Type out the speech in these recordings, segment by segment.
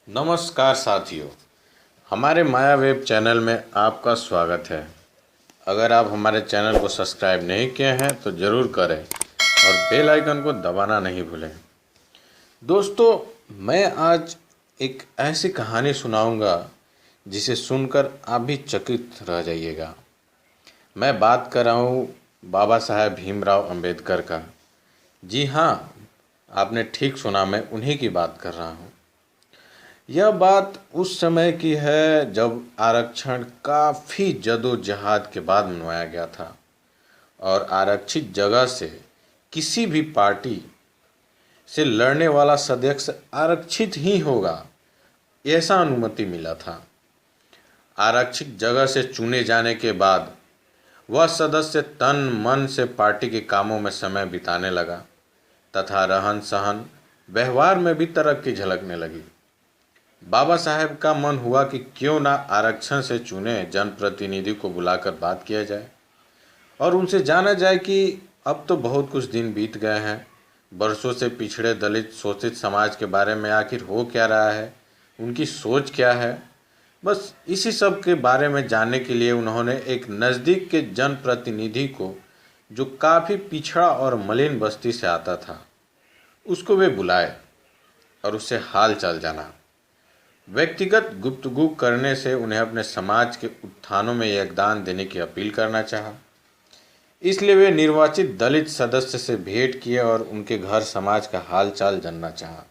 नमस्कार साथियों, हमारे माया वेब चैनल में आपका स्वागत है। अगर आप हमारे चैनल को सब्सक्राइब नहीं किए हैं तो ज़रूर करें और बेल आइकन को दबाना नहीं भूलें। दोस्तों, मैं आज एक ऐसी कहानी सुनाऊंगा जिसे सुनकर आप भी चकित रह जाइएगा। मैं बात कर रहा हूँ बाबा साहेब भीमराव अंबेडकर का। जी हाँ, आपने ठीक सुना, मैं उन्हीं की बात कर रहा हूँ। यह बात उस समय की है जब आरक्षण काफ़ी जदोजहद के बाद मनवाया गया था और आरक्षित जगह से किसी भी पार्टी से लड़ने वाला सदस्य आरक्षित ही होगा, ऐसा अनुमति मिला था। आरक्षित जगह से चुने जाने के बाद वह सदस्य तन मन से पार्टी के कामों में समय बिताने लगा तथा रहन सहन व्यवहार में भी तरक्की झलकने लगी। बाबा साहेब का मन हुआ कि क्यों ना आरक्षण से चुने जनप्रतिनिधि को बुलाकर बात किया जाए और उनसे जाना जाए कि अब तो बहुत कुछ दिन बीत गए हैं, बरसों से पिछड़े दलित शोषित समाज के बारे में आखिर हो क्या रहा है, उनकी सोच क्या है। बस इसी सब के बारे में जानने के लिए उन्होंने एक नज़दीक के जनप्रतिनिधि को, जो काफ़ी पिछड़ा और मलिन बस्ती से आता था, उसको वे बुलाए और उससे हाल चाल जाना। व्यक्तिगत गुफ्तगू करने से उन्हें अपने समाज के उत्थानों में योगदान देने की अपील करना चाहा। इसलिए वे निर्वाचित दलित सदस्य से भेंट किए और उनके घर समाज का हाल चाल जानना चाहा।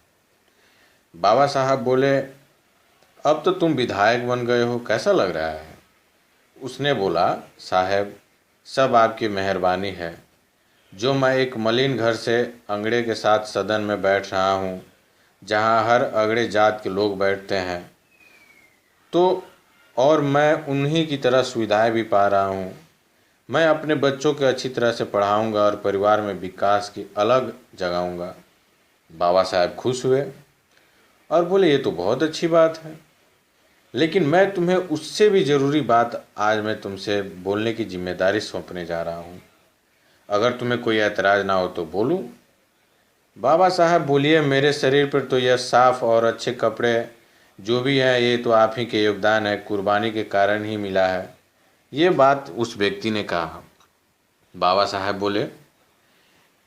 बाबा साहब बोले, अब तो तुम विधायक बन गए हो, कैसा लग रहा है? उसने बोला, साहब, सब आपकी मेहरबानी है। जो मैं एक मलिन घर से अंगड़े के साथ सदन में बैठ रहा हूँ, जहाँ हर अगड़े जात के लोग बैठते हैं, तो और मैं उन्हीं की तरह सुविधाएं भी पा रहा हूँ। मैं अपने बच्चों को अच्छी तरह से पढ़ाऊँगा और परिवार में विकास की अलग जगाऊँगा। बाबा साहब खुश हुए और बोले, ये तो बहुत अच्छी बात है, लेकिन मैं तुम्हें उससे भी ज़रूरी बात आज मैं तुमसे बोलने की जिम्मेदारी सौंपने जा रहा हूँ। अगर तुम्हें कोई ऐतराज़ ना हो तो बोलूँ। बाबा साहब बोलिए, मेरे शरीर पर तो यह साफ और अच्छे कपड़े जो भी हैं, ये तो आप ही के योगदान है, कुर्बानी के कारण ही मिला है। ये बात उस व्यक्ति ने कहा। बाबा साहब बोले,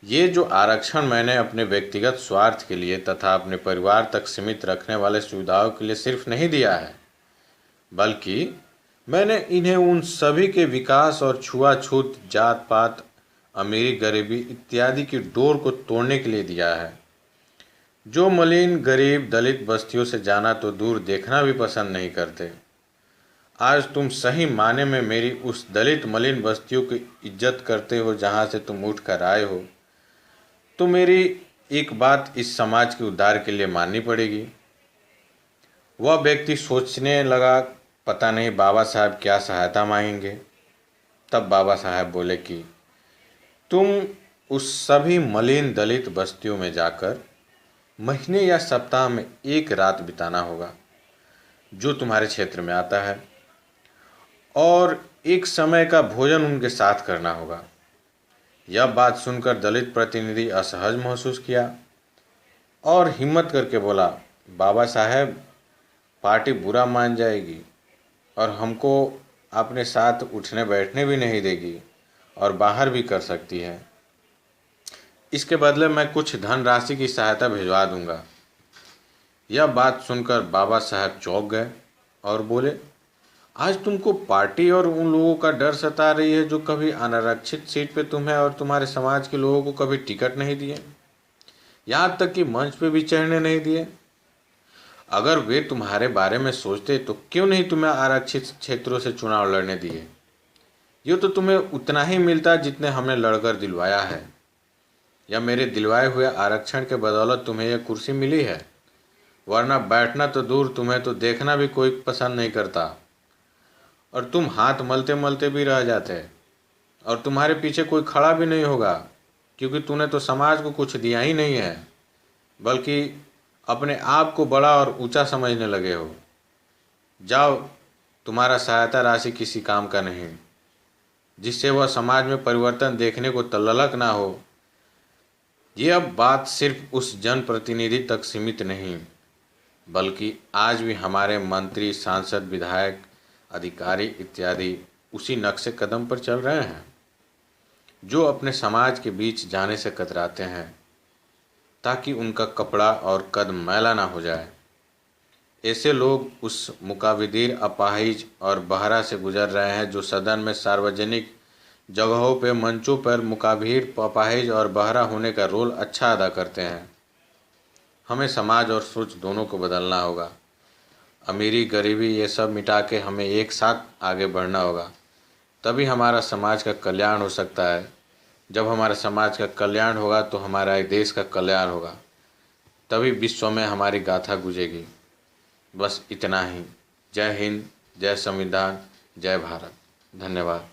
ये जो आरक्षण मैंने अपने व्यक्तिगत स्वार्थ के लिए तथा अपने परिवार तक सीमित रखने वाले सुविधाओं के लिए सिर्फ नहीं दिया है, बल्कि मैंने इन्हें उन सभी के विकास और छुआछूत, जात पात, अमीरी गरीबी इत्यादि की डोर को तोड़ने के लिए दिया है। जो मलिन गरीब दलित बस्तियों से जाना तो दूर देखना भी पसंद नहीं करते, आज तुम सही माने में मेरी उस दलित मलिन बस्तियों की इज्जत करते हो जहाँ से तुम उठ कर आए हो। तो मेरी एक बात इस समाज के उद्धार के लिए माननी पड़ेगी। वह व्यक्ति सोचने लगा, पता नहीं बाबा साहब क्या सहायता मांगेंगे। तब बाबा साहब बोले कि तुम उस सभी मलिन दलित बस्तियों में जाकर महीने या सप्ताह में एक रात बिताना होगा जो तुम्हारे क्षेत्र में आता है, और एक समय का भोजन उनके साथ करना होगा। यह बात सुनकर दलित प्रतिनिधि असहज महसूस किया और हिम्मत करके बोला, बाबा साहब, पार्टी बुरा मान जाएगी और हमको अपने साथ उठने बैठने भी नहीं देगी और बाहर भी कर सकती है। इसके बदले मैं कुछ धनराशि की सहायता भिजवा दूंगा। यह बात सुनकर बाबा साहब चौंक गए और बोले, आज तुमको पार्टी और उन लोगों का डर सता रही है जो कभी अनारक्षित सीट पे तुम्हें और तुम्हारे समाज के लोगों को कभी टिकट नहीं दिए, यहाँ तक कि मंच पे भी चढ़ने नहीं दिए। अगर वे तुम्हारे बारे में सोचते तो क्यों नहीं तुम्हें आरक्षित क्षेत्रों से चुनाव लड़ने दिए? ये तो तुम्हें उतना ही मिलता जितने हमने लड़कर दिलवाया है, या मेरे दिलवाए हुए आरक्षण के बदौलत तुम्हें यह कुर्सी मिली है, वरना बैठना तो दूर, तुम्हें तो देखना भी कोई पसंद नहीं करता और तुम हाथ मलते मलते भी रह जाते और तुम्हारे पीछे कोई खड़ा भी नहीं होगा, क्योंकि तूने तो समाज को कुछ दिया ही नहीं है, बल्कि अपने आप को बड़ा और ऊंचा समझने लगे हो। जाओ, तुम्हारा सहायता राशि किसी काम का नहीं, जिससे वह समाज में परिवर्तन देखने को तल्लक ना हो। ये अब बात सिर्फ उस जनप्रतिनिधि तक सीमित नहीं, बल्कि आज भी हमारे मंत्री, सांसद, विधायक, अधिकारी इत्यादि उसी नक्शे कदम पर चल रहे हैं, जो अपने समाज के बीच जाने से कतराते हैं ताकि उनका कपड़ा और कद मैला ना हो जाए। ऐसे लोग उस मुकाबिर, अपाहिज और बहरा से गुजर रहे हैं जो सदन में, सार्वजनिक जगहों पर, मंचों पर मुकाबिर, अपाहिज और बहरा होने का रोल अच्छा अदा करते हैं। हमें समाज और सोच दोनों को बदलना होगा। अमीरी, गरीबी ये सब मिटा के हमें एक साथ आगे बढ़ना होगा, तभी हमारा समाज का कल्याण हो सकता है। जब हमारे समाज का कल्याण होगा तो हमारा देश का कल्याण होगा, तभी विश्व में हमारी गाथा गूंजेगी। बस इतना ही। जय हिंद, जय संविधान, जय भारत। धन्यवाद।